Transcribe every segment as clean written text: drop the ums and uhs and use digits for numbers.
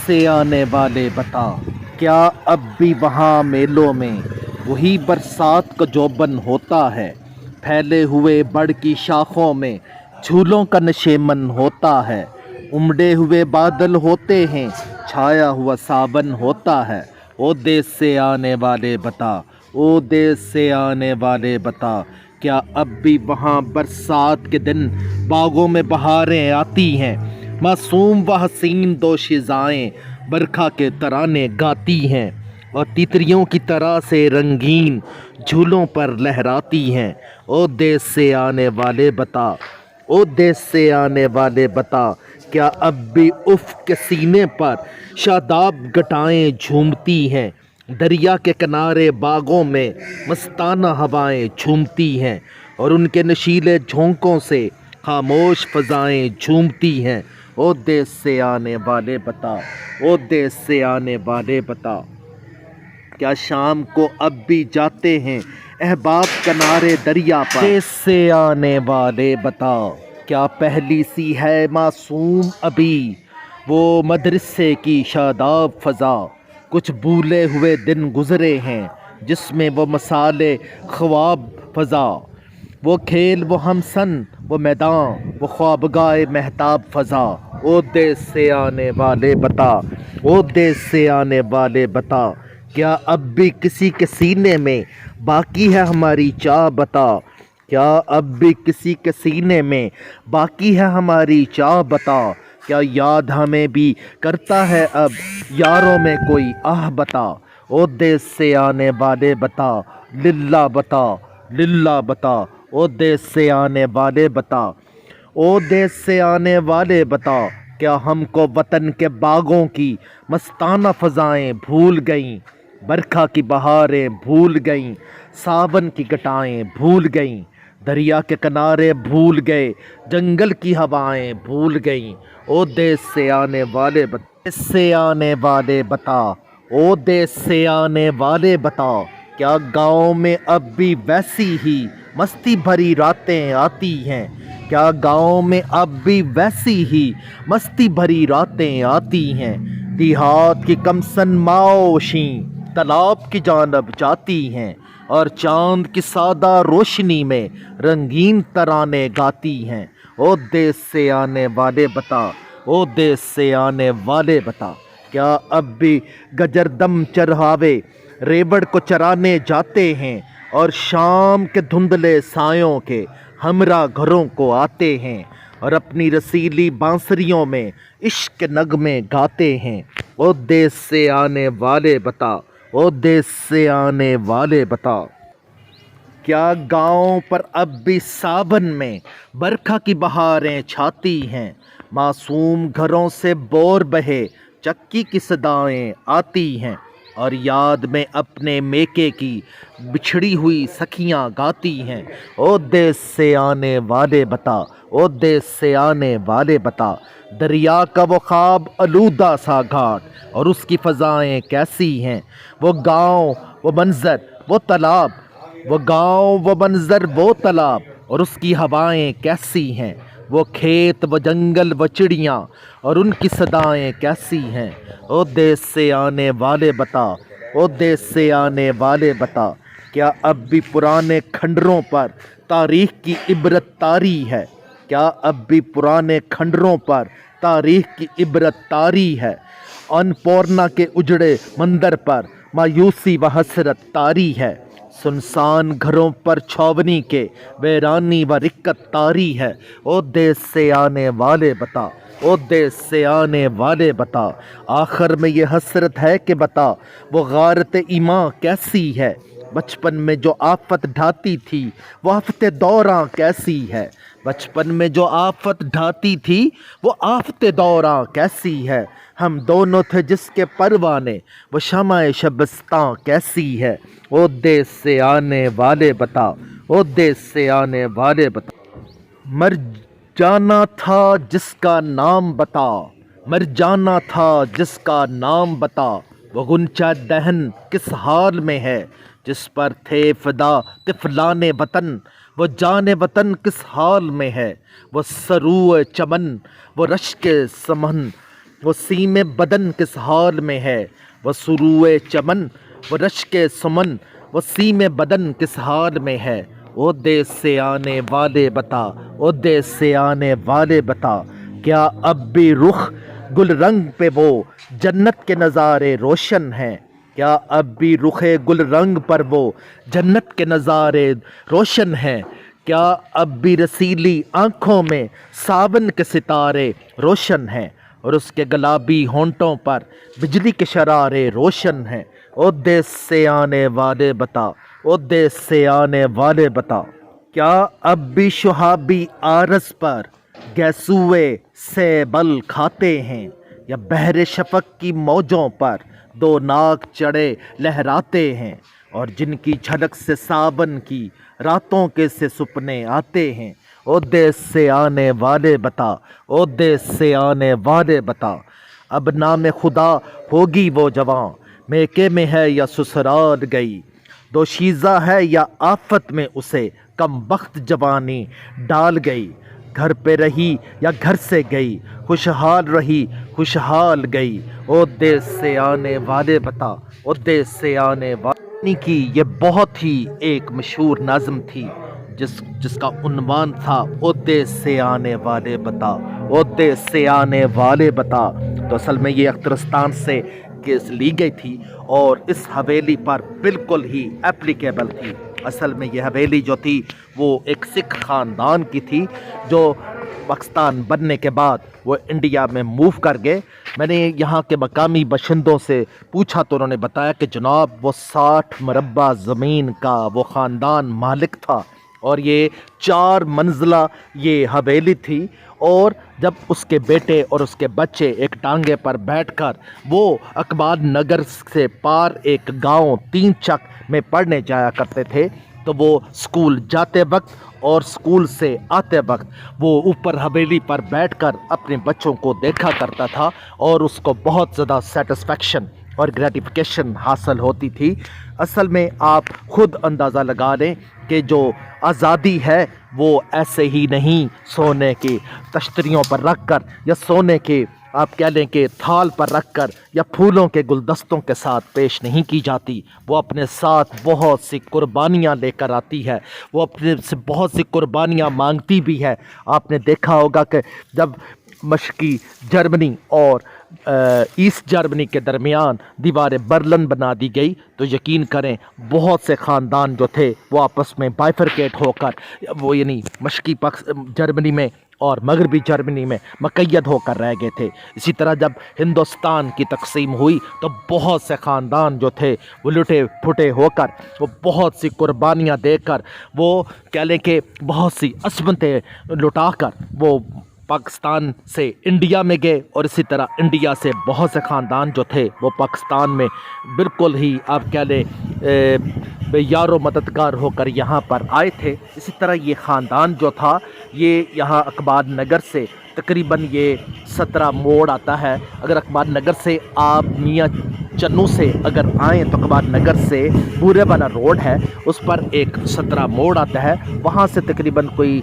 سے آنے والے بتا، کیا اب بھی وہاں میلوں میں وہی برسات کا جوبن ہوتا ہے؟ پھیلے ہوئے بڑ کی شاخوں میں جھولوں کا نشیمن ہوتا ہے، امڑے ہوئے بادل ہوتے ہیں، چھایا ہوا ساون ہوتا ہے۔ او دیس سے آنے والے بتا، او دیس سے آنے والے بتا، کیا اب بھی وہاں برسات کے دن باغوں میں بہاریں آتی ہیں؟ معصوم و حسین دوشیزائیں برکھا کے ترانے گاتی ہیں اور تیتریوں کی طرح سے رنگین جھولوں پر لہراتی ہیں۔ او دیس سے آنے والے بتا، او دیس سے آنے والے بتا، کیا اب بھی افق کے سینے پر شاداب گھٹائیں جھومتی ہیں؟ دریا کے کنارے باغوں میں مستانہ ہوائیں جھومتی ہیں اور ان کے نشیلے جھونکوں سے خاموش فضائیں جھومتی ہیں۔ او دیس سے آنے والے بتا، او دیس سے آنے والے بتا، کیا شام کو اب بھی جاتے ہیں احباب کنارے دریا پر؟ دیس سے آنے والے بتا، کیا پہلی سی ہے معصوم ابھی وہ مدرسے کی شاداب فضا؟ کچھ بھولے ہوئے دن گزرے ہیں جس میں وہ مثالِ خواب فضا، وہ کھیل، وہ ہمسن، وہ میدان، وہ خوابگاہ مہتاب فضا۔ او دیس سے آنے والے بتا، او دیس سے آنے والے بتا، کیا اب بھی کسی کے سینے میں باقی ہے ہماری چاہ بتا؟ کیا اب بھی کسی کے سینے میں باقی ہے ہماری چاہ بتا؟ کیا یاد ہمیں بھی کرتا ہے اب یاروں میں کوئی آہ بتا؟ او دیس سے آنے والے بتا، للہ بتا، للہ بتا، او دیس سے آنے والے بتا، او دیس سے آنے والے بتا، کیا ہم کو وطن کے باغوں کی مستانہ فضائیں بھول گئیں؟ برکھا کی بہاریں بھول گئیں، ساون کی گھٹائیں بھول گئیں، دریا کے کنارے بھول گئے، جنگل کی ہوائیں بھول گئیں۔ او دیس سے آنے والے بتا، دیس سے آنے والے بتا، او دیس سے آنے والے بتا، کیا گاؤں میں اب بھی ویسی ہی مستی بھری راتیں آتی ہیں؟ کیا گاؤں میں اب بھی ویسی ہی مستی بھری راتیں آتی ہیں؟ دیہات کی کمسن معاشیں تالاب کی جانب جاتی ہیں اور چاند کی سادہ روشنی میں رنگین ترانے گاتی ہیں۔ او دیس سے آنے والے بتا، او دیس سے آنے والے بتا، کیا اب بھی گجردم چرواہے ریوڑ کو چرانے جاتے ہیں اور شام کے دھندلے سایوں کے ہمراہ گھروں کو آتے ہیں اور اپنی رسیلی بانسریوں میں عشق کے نغمے گاتے ہیں؟ او دیس سے آنے والے بتا، او دیس سے آنے والے بتا، کیا گاؤں پر اب بھی ساون میں برکھا کی بہاریں چھاتی ہیں؟ معصوم گھروں سے بور بہے چکی کی صدائیں آتی ہیں اور یاد میں اپنے میکے کی بچھڑی ہوئی سکھیاں گاتی ہیں؟ او دیس سے آنے والے بتا، او دیس سے آنے والے بتا، دریا کا وہ خواب آلودہ سا گھاٹ اور اس کی فضائیں کیسی ہیں؟ وہ گاؤں، وہ منظر، وہ تالاب، وہ گاؤں، وہ منظر، وہ تالاب اور اس کی ہوائیں کیسی ہیں؟ وہ کھیت، وہ جنگل، وہ چڑیاں اور ان کی صدائیں کیسی ہیں؟ او دیس سے آنے والے بتا، او دیس سے آنے والے بتا، کیا اب بھی پرانے کھنڈروں پر تاریخ کی عبرت طاری ہے؟ کیا اب بھی پرانے کھنڈروں پر تاریخ کی عبرت طاری ہے؟ انپورنا کے اجڑے مندر پر مایوسی و حسرت طاری ہے، سنسان گھروں پر چھاونی کے ویرانی و رکت طاری ہے۔ او دیس سے آنے والے بتا، او دیس سے آنے والے بتا، آخر میں یہ حسرت ہے کہ بتا وہ غارت ایماں کیسی ہے؟ بچپن میں جو آفت ڈھاتی تھی وہ آفت دوراں کیسی ہے؟ بچپن میں جو آفت ڈھاتی تھی وہ آفت دوراں کیسی ہے؟ ہم دونوں تھے جس کے پروانے، وہ شمع شبستاں کیسی ہے؟ او دیس سے آنے والے بتا، او دیس سے آنے والے بتا، مر جانا تھا جس کا نام بتا، مر جانا تھا جس کا نام بتا، وہ غنچہ دہن کس حال میں ہے جس پر تھے فدا طفلان وطن؟ وہ جان وطن کس حال میں ہے؟ وہ سروئے چمن، وہ رشک سمن وہ سیم بدن کس حال میں ہے، وہ سروئے چمن وہ رشک سمن، وہ سیم بدن کس حال میں ہے، او دیس سے آنے والے بتا، او دیس سے آنے والے بتا، کیا اب بھی رخ گل رنگ پہ وہ جنت کے نظارے روشن ہیں، کیا اب بھی رخ گل رنگ پر وہ جنت کے نظارے روشن ہیں، کیا اب بھی رسیلی آنکھوں میں ساون کے ستارے روشن ہیں، اور اس کے گلابی ہونٹوں پر بجلی کے شرارے روشن ہیں، او دیس سے آنے والے بتا، او دیس سے آنے والے بتا، کیا اب بھی شہابی آرز پر گیسوئے سیبل کھاتے ہیں، یا بحر شفق کی موجوں پر دو ناگ چڑھے لہراتے ہیں، اور جن کی جھلک سے ساون کی راتوں کے سے سپنے آتے ہیں، او دیس سے آنے والے بتا، او دیس سے آنے والے بتا، اب نام خدا ہوگی وہ جواں میکے میں ہے یا سسرال گئی، دوشیزہ ہے یا آفت میں اسے کم بخت جوانی ڈال گئی، گھر پہ رہی یا گھر سے گئی، خوشحال رہی خوشحال گئی، او دیس سے آنے والے بتا، او دیس سے آنے والے کی یہ بہت ہی ایک مشہور نظم تھی جس کا عنوان تھا او دیس سے آنے والے بتا، او دیس سے آنے والے بتا۔ تو اصل میں یہ اخترستان سے کیس لی گئی تھی اور اس حویلی پر بالکل ہی اپلیکیبل تھی۔ اصل میں یہ حویلی جو تھی وہ ایک سکھ خاندان کی تھی جو پاکستان بننے کے بعد وہ انڈیا میں موو کر گئے۔ میں نے یہاں کے مقامی باشندوں سے پوچھا تو انہوں نے بتایا کہ جناب وہ 60 مربع زمین کا وہ خاندان مالک تھا، اور یہ 4 منزلہ یہ حویلی تھی، اور جب اس کے بیٹے اور اس کے بچے ایک ٹانگے پر بیٹھ کر وہ اقبال نگر سے پار ایک گاؤں 3 چک میں پڑھنے جایا کرتے تھے، تو وہ سکول جاتے وقت اور سکول سے آتے وقت وہ اوپر حویلی پر بیٹھ کر اپنے بچوں کو دیکھا کرتا تھا، اور اس کو بہت زیادہ سیٹسفیکشن اور گریٹیفیکیشن حاصل ہوتی تھی۔ اصل میں آپ خود اندازہ لگا لیں کہ جو آزادی ہے وہ ایسے ہی نہیں سونے کی تشتریوں پر رکھ کر یا سونے کے آپ کہہ لیں کہ تھال پر رکھ کر یا پھولوں کے گلدستوں کے ساتھ پیش نہیں کی جاتی، وہ اپنے ساتھ بہت سی قربانیاں لے کر آتی ہے، وہ اپنے سے بہت سی قربانیاں مانگتی بھی ہے۔ آپ نے دیکھا ہوگا کہ جب مشرقی جرمنی اور ایسٹ جرمنی کے درمیان دیوار برلن بنا دی گئی تو یقین کریں بہت سے خاندان جو تھے وہ آپس میں بائفرکیٹ ہو کر وہ یعنی مشرقی جرمنی میں اور مغربی جرمنی میں مقید ہو کر رہ گئے تھے۔ اسی طرح جب ہندوستان کی تقسیم ہوئی تو بہت سے خاندان جو تھے وہ لٹے پھٹے ہو کر وہ بہت سی قربانیاں دے کر وہ کہہ لیں کہ بہت سی عصمتیں لٹا کر وہ پاکستان سے انڈیا میں گئے، اور اسی طرح انڈیا سے بہت سے خاندان جو تھے وہ پاکستان میں بالکل ہی آپ کہہ لیں بے یار و مددگار ہو کر یہاں پر آئے تھے۔ اسی طرح یہ خاندان جو تھا یہ یہاں اقبال نگر سے تقریباً یہ 17 موڑ آتا ہے۔ اگر اقبال نگر سے آپ میاں چنو سے اگر آئیں تو اقبال نگر سے بورے والا روڈ ہے، اس پر ایک 17 موڑ آتا ہے، وہاں سے تقریباً کوئی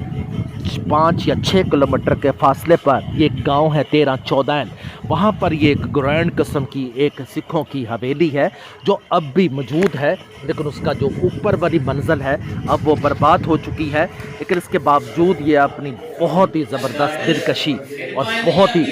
5 یا 6 کلومیٹر کے فاصلے پر یہ ایک گاؤں ہے 13 چودین، وہاں پر یہ ایک گرینڈ قسم کی ایک سکھوں کی حویلی ہے جو اب بھی موجود ہے، لیکن اس کا جو اوپر والی منزل ہے اب وہ برباد ہو چکی ہے، لیکن اس کے باوجود یہ اپنی بہت ہی زبردست دلکشی اور بہت ہی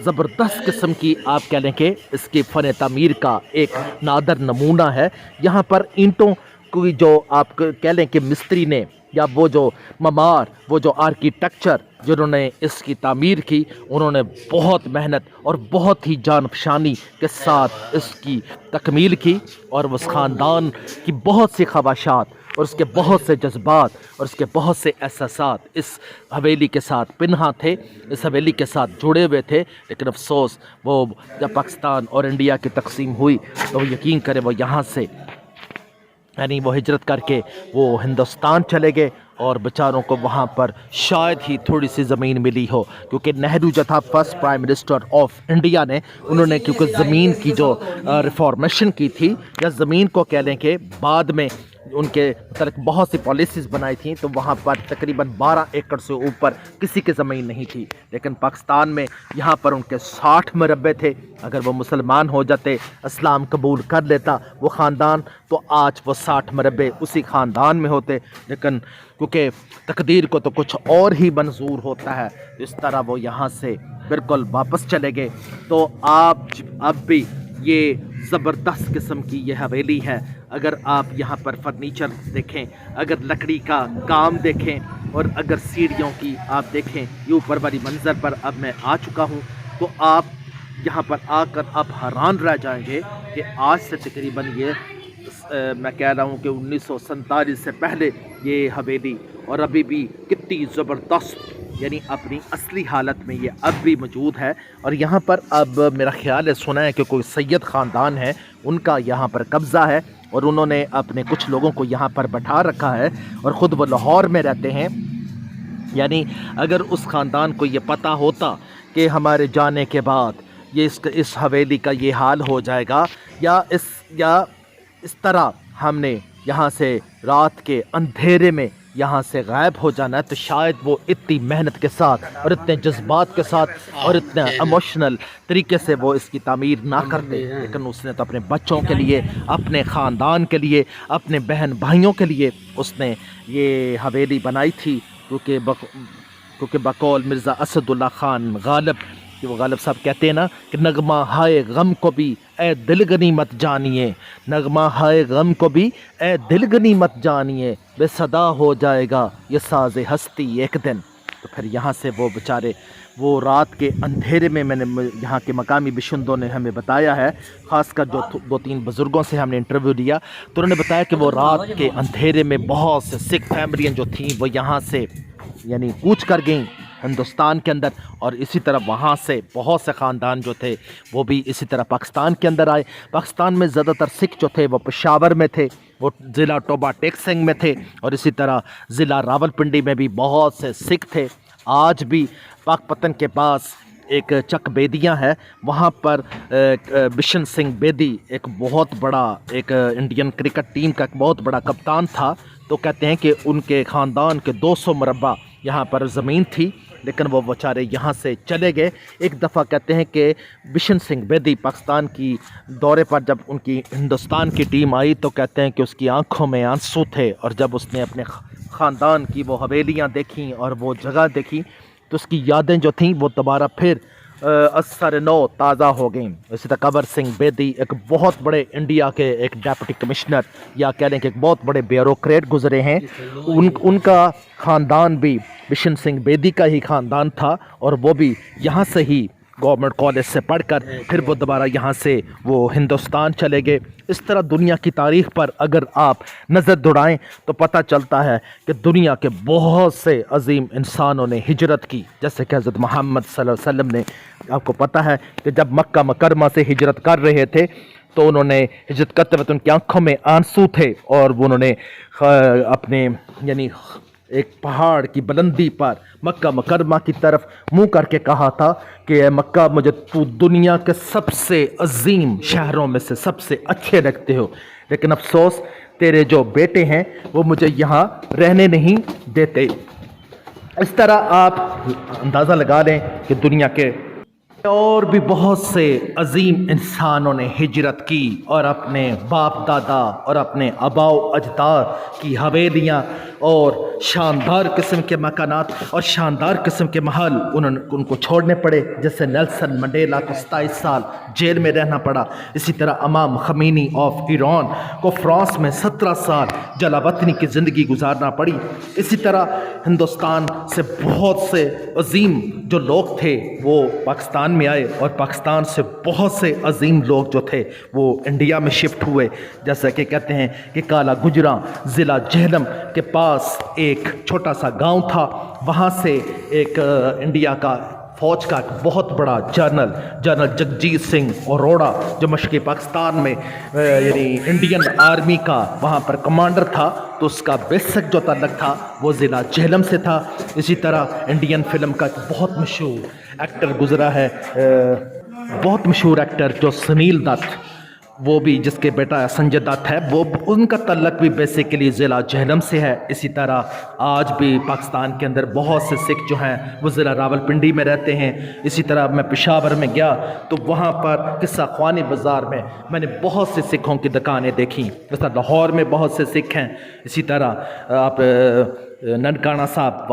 زبردست قسم کی آپ کہہ لیں کہ اس کی فن تعمیر کا ایک نادر نمونہ ہے۔ یہاں پر اینٹوں کی جو آپ کہہ لیں کہ مستری نے یا وہ جو معمار وہ جو آرکیٹیکچر جنہوں نے اس کی تعمیر کی انہوں نے بہت محنت اور بہت ہی جان فشانی کے ساتھ اس کی تکمیل کی، اور اس خاندان کی بہت سی خواہشات اور اس کے بہت سے جذبات اور اس کے بہت سے احساسات اس حویلی کے ساتھ پنہاں تھے، اس حویلی کے ساتھ جڑے ہوئے تھے، لیکن افسوس وہ جب پاکستان اور انڈیا کی تقسیم ہوئی تو یقین کریں وہ یہاں سے یعنی وہ ہجرت کر کے وہ ہندوستان چلے گئے، اور بیچاروں کو وہاں پر شاید ہی تھوڑی سی زمین ملی ہو، کیونکہ نہرو جو تھا first prime minister of India نے انہوں نے کیونکہ زمین کی جو ریفارمیشن کی تھی یا زمین کو کہہ لیں کہ بعد میں ان کے متعلق بہت سی پالیسیز بنائی تھیں، تو وہاں پر تقریباً 12 ایکڑ سے اوپر کسی کی زمین نہیں تھی، لیکن پاکستان میں یہاں پر ان کے 60 مربع تھے۔ اگر وہ مسلمان ہو جاتے، اسلام قبول کر لیتا وہ خاندان، تو آج وہ 60 مربع اسی خاندان میں ہوتے، لیکن کیونکہ تقدیر کو تو کچھ اور ہی منظور ہوتا ہے، اس طرح وہ یہاں سے بالکل واپس چلے گئے۔ تو آپ اب بھی یہ زبردست قسم کی یہ حویلی ہے، اگر آپ یہاں پر فرنیچر دیکھیں، اگر لکڑی کا کام دیکھیں، اور اگر سیڑھیوں کی آپ دیکھیں، یہ اوپر والی منظر پر اب میں آ چکا ہوں، تو آپ یہاں پر آ کر آپ حیران رہ جائیں گے کہ آج سے تقریباً یہ میں کہہ رہا ہوں کہ 1947 سے پہلے یہ حویلی اور ابھی بھی کتنی زبردست، یعنی اپنی اصلی حالت میں یہ اب بھی موجود ہے۔ اور یہاں پر اب میرا خیال ہے، سنا ہے کہ کوئی سید خاندان ہے، ان کا یہاں پر قبضہ ہے، اور انہوں نے اپنے کچھ لوگوں کو یہاں پر بٹھا رکھا ہے، اور خود وہ لاہور میں رہتے ہیں۔ یعنی اگر اس خاندان کو یہ پتہ ہوتا کہ ہمارے جانے کے بعد یہ اس حویلی کا یہ حال ہو جائے گا، یا اس طرح ہم نے یہاں سے رات کے اندھیرے میں یہاں سے غائب ہو جانا ہے، تو شاید وہ اتنی محنت کے ساتھ اور اتنے جذبات کے ساتھ اور اتنے ایموشنل طریقے سے وہ اس کی تعمیر نہ کرتے، لیکن اس نے تو اپنے بچوں کے لیے، اپنے خاندان کے لیے، اپنے بہن بھائیوں کے لیے اس نے یہ حویلی بنائی تھی، کیونکہ بقول مرزا اسد اللہ خان غالب، کہ وہ غالب صاحب کہتے ہیں نا کہ نغمہ ہائے غم کو بھی اے دل غنیمت جانیے، نغمہ ہائے غم کو بھی اے دل غنیمت جانیے، بے صدا ہو جائے گا یہ ساز ہستی ایک دن۔ تو پھر یہاں سے وہ بیچارے وہ رات کے اندھیرے میں نے یہاں کے مقامی بشندوں نے ہمیں بتایا ہے، خاص کر جو 2-3 بزرگوں سے ہم نے انٹرویو لیا، تو انہوں نے بتایا کہ وہ رات کے اندھیرے میں بہت سے سکھ فیملیاں جو تھیں وہ یہاں سے یعنی کوچ کر گئیں ہندوستان کے اندر، اور اسی طرح وہاں سے بہت سے خاندان جو تھے وہ بھی اسی طرح پاکستان کے اندر آئے۔ پاکستان میں زیادہ تر سکھ جو تھے وہ پشاور میں تھے، وہ ضلع ٹوبا ٹیک سنگھ میں تھے، اور اسی طرح ضلع راول پنڈی میں بھی بہت سے سکھ تھے۔ آج بھی پاک پتن کے پاس ایک چک بیدیاں ہے، وہاں پر بشن سنگھ بیدی ایک بہت بڑا ایک انڈین کرکٹ ٹیم کا ایک بہت بڑا کپتان تھا، تو کہتے ہیں کہ ان کے خاندان کے 200 مربع یہاں پر زمین تھی، لیکن وہ بیچارے یہاں سے چلے گئے۔ ایک دفعہ کہتے ہیں کہ بشن سنگھ بیدی پاکستان کی دورے پر جب ان کی ہندوستان کی ٹیم آئی، تو کہتے ہیں کہ اس کی آنکھوں میں آنسو تھے، اور جب اس نے اپنے خاندان کی وہ حویلیاں دیکھیں اور وہ جگہ دیکھی، تو اس کی یادیں جو تھیں وہ دوبارہ پھر اثر نو تازہ ہو گئیں۔ اسی طرح قبر سنگھ بیدی ایک بہت بڑے انڈیا کے ایک ڈیپٹی کمشنر یا کہہ لیں کہ ایک بہت بڑے بیوروکریٹ گزرے ہیں، ان کا خاندان بھی بشن سنگھ بیدی کا ہی خاندان تھا، اور وہ بھی یہاں سے ہی گورنمنٹ کالج سے پڑھ کر پھر وہ دوبارہ یہاں سے وہ ہندوستان چلے گئے۔ اس طرح دنیا کی تاریخ پر اگر آپ نظر دوڑائیں تو پتہ چلتا ہے کہ دنیا کے بہت سے عظیم انسانوں نے ہجرت کی، جیسے کہ حضرت محمد صلی اللہ علیہ وسلم نے، آپ کو پتہ ہے کہ جب مکہ مکرمہ سے ہجرت کر رہے تھے تو انہوں نے ہجرت کرتے وقت ان کی آنکھوں میں آنسو تھے، اور وہ انہوں نے اپنے یعنی ایک پہاڑ کی بلندی پر مکہ مکرمہ کی طرف منہ کر کے کہا تھا کہ اے مکہ، مجھے تو دنیا کے سب سے عظیم شہروں میں سے سب سے اچھے لگتے ہو، لیکن افسوس تیرے جو بیٹے ہیں وہ مجھے یہاں رہنے نہیں دیتے۔ اس طرح آپ اندازہ لگا لیں کہ دنیا کے اور بھی بہت سے عظیم انسانوں نے ہجرت کی، اور اپنے باپ دادا اور اپنے آباء و اجداد کی حویلیاں اور شاندار قسم کے مکانات اور شاندار قسم کے محل ان کو چھوڑنے پڑے، جیسے نیلسن منڈیلا کو 27 سال جیل میں رہنا پڑا، اسی طرح امام خمینی آف ایران کو فرانس میں 17 سال جلا وطنی کی زندگی گزارنا پڑی۔ اسی طرح ہندوستان سے بہت سے عظیم جو لوگ تھے وہ پاکستان میں آئے، اور پاکستان سے بہت سے عظیم لوگ جو تھے وہ انڈیا میں شفٹ ہوئے، جیسا کہ کہتے ہیں کہ کالا گجراں ضلع جہلم کے پاس ایک چھوٹا سا گاؤں تھا، وہاں سے ایک انڈیا کا فوج کا ایک بہت بڑا جنرل جگجیت سنگھ اروڑا جو مشرقی پاکستان میں یعنی انڈین آرمی کا وہاں پر کمانڈر تھا، تو اس کا بیسک جو تعلق تھا وہ ضلع جہلم سے تھا۔ اسی طرح انڈین فلم کا ایک بہت مشہور ایکٹر گزرا ہے، بہت مشہور ایکٹر جو سنیل دت، وہ بھی جس کے بیٹا سنجے دت ہے، وہ ان کا تعلق بھی بیسیکلی ضلع جہلم سے ہے۔ اسی طرح آج بھی پاکستان کے اندر بہت سے سکھ جو ہیں وہ ضلع راولپنڈی میں رہتے ہیں۔ اسی طرح میں پشاور میں گیا تو وہاں پر قصہ خوانی بازار میں نے بہت سے سکھوں کی دکانیں دیکھیں، جیسا لاہور میں بہت سے سکھ ہیں۔ اسی طرح آپ ننکانہ صاحب